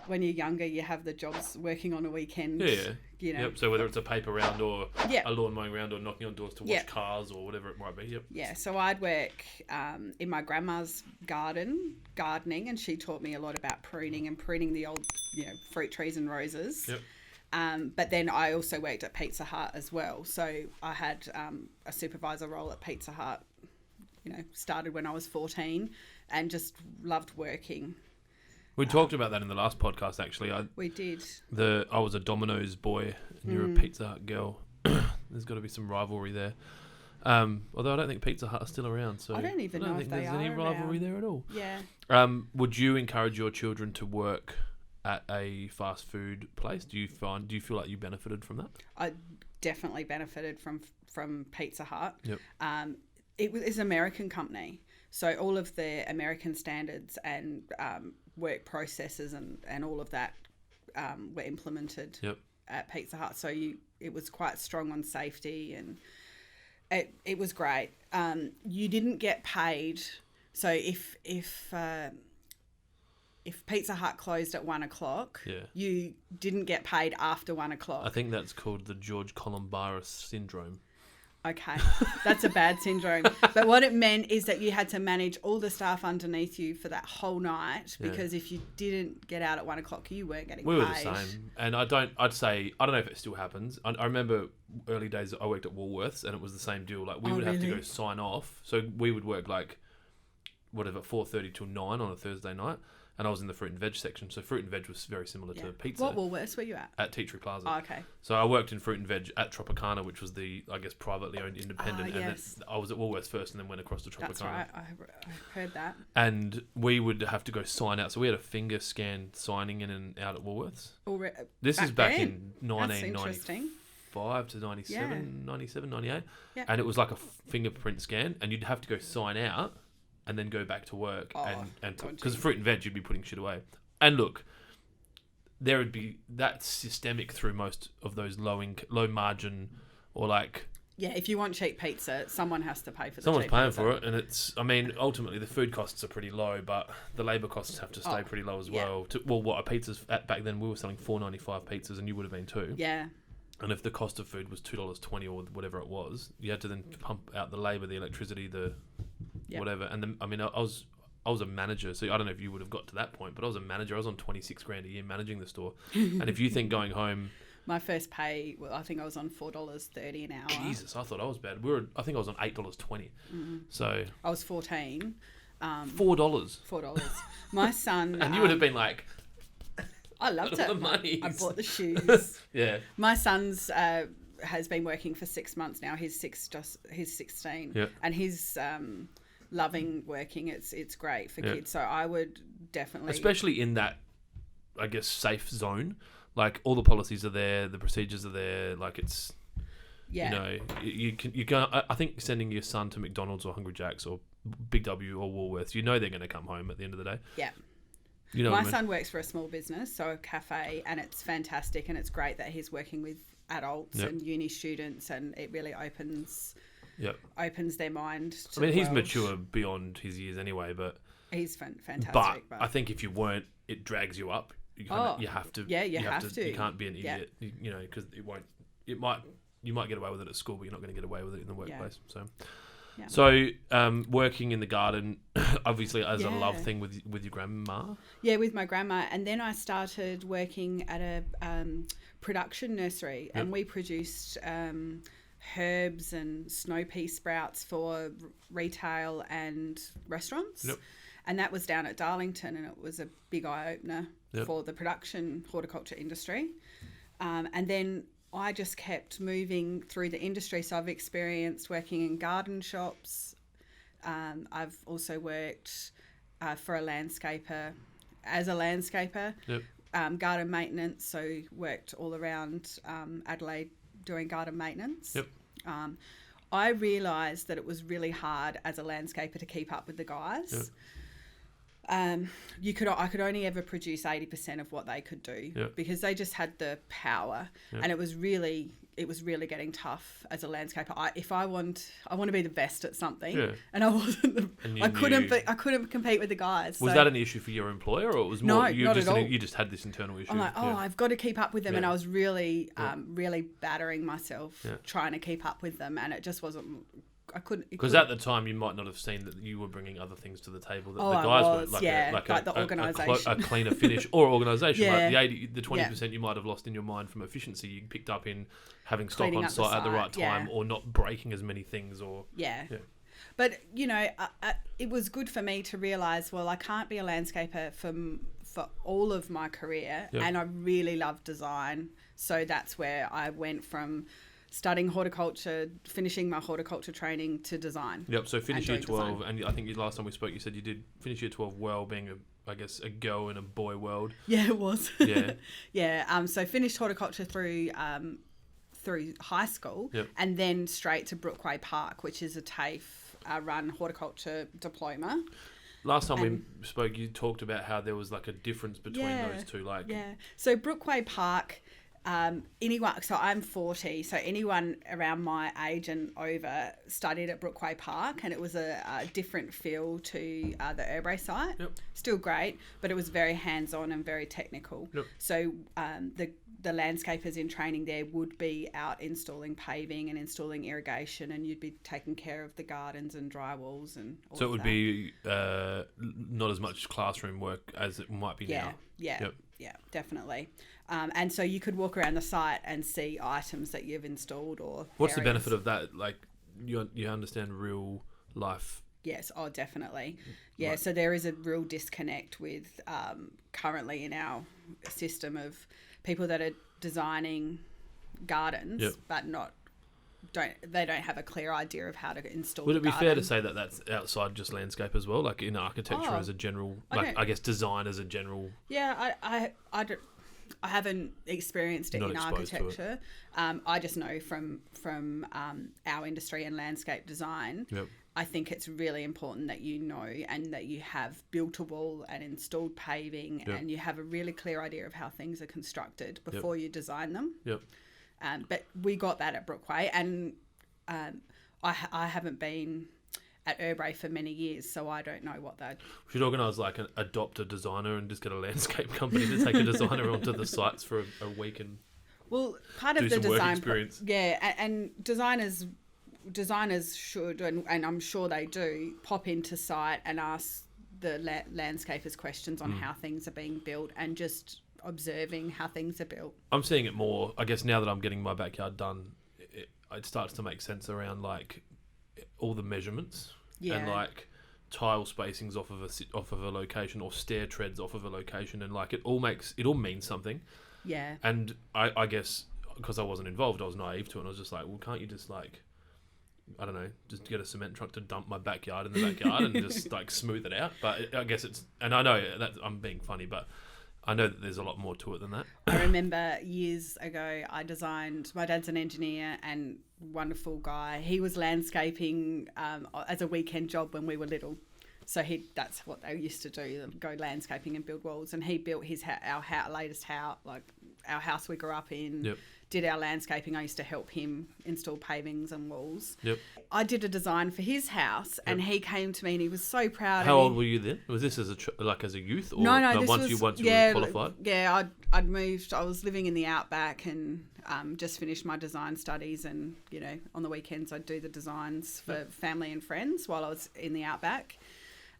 when you're younger, you have the jobs working on a weekend. Yeah. You know. Yep. So whether it's a paper round or Yep. a lawn mowing round or knocking on doors to wash cars or whatever it might be. Yep. Yeah. So I'd work in my grandma's gardening, and she taught me a lot about pruning the old, fruit trees and roses. Yep. But then I also worked at Pizza Hut as well. So I had a supervisor role at Pizza Hut, started when I was 14 and just loved working. We talked about that in the last podcast, actually. We did. I was a Domino's boy and you're a Pizza Hut girl. There's got to be some rivalry there. Although I don't think Pizza Hut are still around. So I don't even know if they there's are any rivalry there at all. Yeah. Would you encourage your children to work at a fast food place? Do you feel like you benefited from that? I definitely benefited from Pizza Hut. Yep. It's an American company, so all of the American standards and work processes and all of that were implemented at Pizza Hut. So it was quite strong on safety, and it was great. You didn't get paid, so if Pizza Hut closed at 1:00, you didn't get paid after 1:00. I think that's called the George Columbaris syndrome. Okay, that's a bad syndrome. But what it meant is that you had to manage all the staff underneath you for that whole night, because if you didn't get out at 1:00, you weren't getting paid. We were the same. And I don't know if it still happens. I remember early days I worked at Woolworths and it was the same deal. Like we would have to go sign off. So we would work 4:30 till 9 on a Thursday night. And I was in the fruit and veg section. So fruit and veg was very similar to pizza. What Woolworths were you at? At Tea Tree Plaza. Oh, okay. So I worked in fruit and veg at Tropicana, which was the, privately owned independent. Yes. And I was at Woolworths first and then went across to Tropicana. That's right. I heard that. And we would have to go sign out. So we had a finger scan signing in and out at Woolworths. This is back in 1995 to 97, 98. Yeah. And it was like a fingerprint scan. And you'd have to go sign out and then go back to work and because fruit and veg, you'd be putting shit away. And look, there would be that systemic through most of those low margin or if you want cheap pizza, someone has to pay for the someone's cheap paying pizza. for it, and ultimately the food costs are pretty low, but the labour costs have to stay pretty low as well. What a pizza's at back then, we were selling $4.95 pizzas, and you would have been too. Yeah. And if the cost of food was $2.20 or whatever it was, you had to then pump out the labour, the electricity, the whatever. And then, I was a manager, so I don't know if you would have got to that point, but I was a manager. I was on $26,000 a year managing the store. And if you think going home, my first pay, I think I was on $4.30 an hour. Jesus, I thought I was bad. I think I was on $8.20. Mm-hmm. So I was 14. $4. My son, and you would have been like, I loved it. Money. I bought the shoes. Yeah. My son's has been working for 6 months now. He's 16. Yeah. And he's loving working. It's great for kids. So I would definitely, especially in that, I guess, safe zone. Like all the policies are there, the procedures are there. Like it's, you can. I think sending your son to McDonald's or Hungry Jack's or Big W or Woolworths, they're going to come home at the end of the day. Yeah. You know my son works for a small business, so a cafe, and it's fantastic, and it's great that he's working with adults and uni students, and it really opens their mind to the he's world. mature beyond his years anyway, but he's fantastic. But I think if you weren't, it drags you up. You have to. Yeah, you have to. You can't be an idiot, because it won't. You might get away with it at school, but you're not going to get away with it in the workplace. Yeah. So, working in the garden, obviously as a love thing with your grandma. Yeah, with my grandma, and then I started working at a production nursery, and we produced herbs and snow pea sprouts for retail and restaurants. Yep. And that was down at Darlington, and it was a big eye opener for the production horticulture industry. And then I just kept moving through the industry. So I've experienced working in garden shops. I've also worked for a landscaper, garden maintenance. So worked all around Adelaide doing garden maintenance. Yep. I realised that it was really hard as a landscaper to keep up with the guys. I could only ever produce 80% of what they could do because they just had the power, and it was really getting tough as a landscaper. I want to be the best at something, and I wasn't. I couldn't compete with the guys. Was that an issue for your employer, or it was more you just had this internal issue? I'm like, I've got to keep up with them, and I was really battering myself trying to keep up with them, and it just wasn't. I couldn't, because at the time you might not have seen that you were bringing other things to the table that the guys were, like the organisation, a cleaner finish or organisation. Like the 20% you might have lost in your mind from efficiency, you picked up in having stock Cleaning on site at the right time, or not breaking as many things, or But it was good for me to realise, well, I can't be a landscaper for all of my career, and I really love design, so that's where I went from studying horticulture, finishing my horticulture training, to design. Yep, so finish year 12, and I think last time we spoke you said you did finish year 12 well, being a girl in a boy world. Yeah, it was. Yeah. So finished horticulture through high school, and then straight to Urrbrae Park, which is a TAFE run horticulture diploma. Last time we spoke, you talked about how there was like a difference between those two. So Urrbrae Park, so I'm 40, so anyone around my age and over studied at Urrbrae Park, and it was a different feel to the Urrbrae site. Still great, but it was very hands-on and very technical. So the landscapers in training there would be out installing paving and installing irrigation, and you'd be taking care of the gardens and dry walls and all so it would be not as much classroom work as it might be now. Yeah, definitely. And so you could walk around the site and see items that you've installed or what's the benefit of that? Like you understand real life. Yes, definitely. Yeah, right. So there is a real disconnect with currently in our system of people that are designing gardens but don't have a clear idea of how to install. Would it be fair to say that that's outside just landscape as well, like in architecture as a general, I guess design as a general? Yeah, I haven't experienced it in architecture. I just know from our industry and landscape design. I think it's really important that you know and that you have built a wall and installed paving and you have a really clear idea of how things are constructed before you design them. But we got that at Urrbrae, and I haven't been at Urrbrae for many years, so I don't know what that. We should organise like adopt a designer and just get a landscape company to take a designer onto the sites for a week and part of the design experience. And designers should, and I'm sure they do, pop into site and ask the landscapers questions on how things are being built and just observing how things are built. I'm seeing it more, I guess, now that I'm getting my backyard done. It starts to make sense around like all the measurements and like tile spacings off of a location, or stair treads off of a location, and like it all means something. And I guess because I wasn't involved, I was naive to it, and I was just like, well, can't you just like, I don't know, just get a cement truck to dump my backyard in the backyard and just like smooth it out? But I guess it's, and I know that I'm being funny, but I know that there's a lot more to it than that. I remember years ago, I designed, my dad's an engineer and wonderful guy. He was landscaping as a weekend job when we were little. So that's what they used to do, go landscaping and build walls. And he built our latest house, like our house we grew up in, did our landscaping. I used to help him install pavings and walls. I did a design for his house, and he came to me and he was so proud. How old were you then? Was this as a youth, or no? Once you were qualified? Yeah, I'd moved. I was living in the outback and just finished my design studies, and on the weekends I'd do the designs for family and friends while I was in the outback.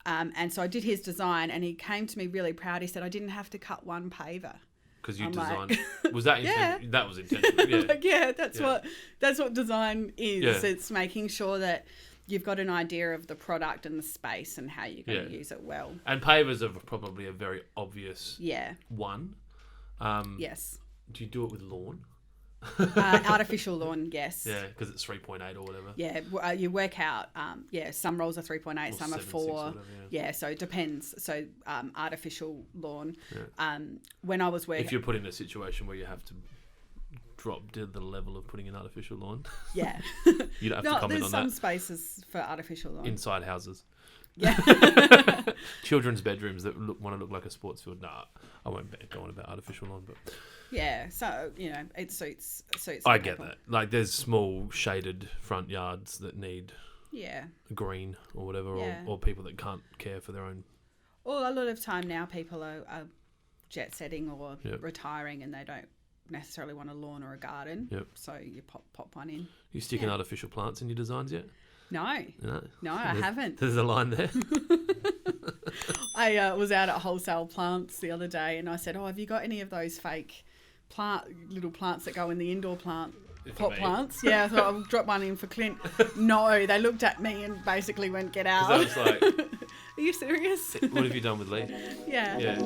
And so I did his design, and he came to me really proud. He said I didn't have to cut one paver. Because you designed, was that that was intentional? That's what design is. It's making sure that you've got an idea of the product and the space and how you're going to use it well. And pavers are probably a very obvious one. Yes. Do you do it with lawn? Artificial lawn, yes. Yeah, because it's 3.8 or whatever. Yeah, you work out, some rolls are 3.8, some are 4. Whatever, so it depends. So artificial lawn. When I was working... If you're put in a situation where you have to drop to the level of putting an artificial lawn. Yeah. You don't have to comment on that. There's some spaces for artificial lawn. Inside houses. Yeah. Children's bedrooms that want to look like a sports field. Nah, I won't go on about artificial lawn, but yeah. So it suits. I get that. Like, there's small shaded front yards that need green or whatever, or people that can't care for their own. Well, a lot of time now, people are jet setting or retiring, and they don't necessarily want a lawn or a garden. Yep. So you pop one in. You sticking artificial plants in your designs yet? No, I haven't. There's a line there. I was out at Wholesale Plants the other day, and I said, "Oh, have you got any of those fake little plants that go in the indoor pot plants?" Yeah, so I'll drop one in for Clint. No, they looked at me and basically went, "Get out." I was like, "Are you serious?" What have you done with Lee? Yeah. Yeah.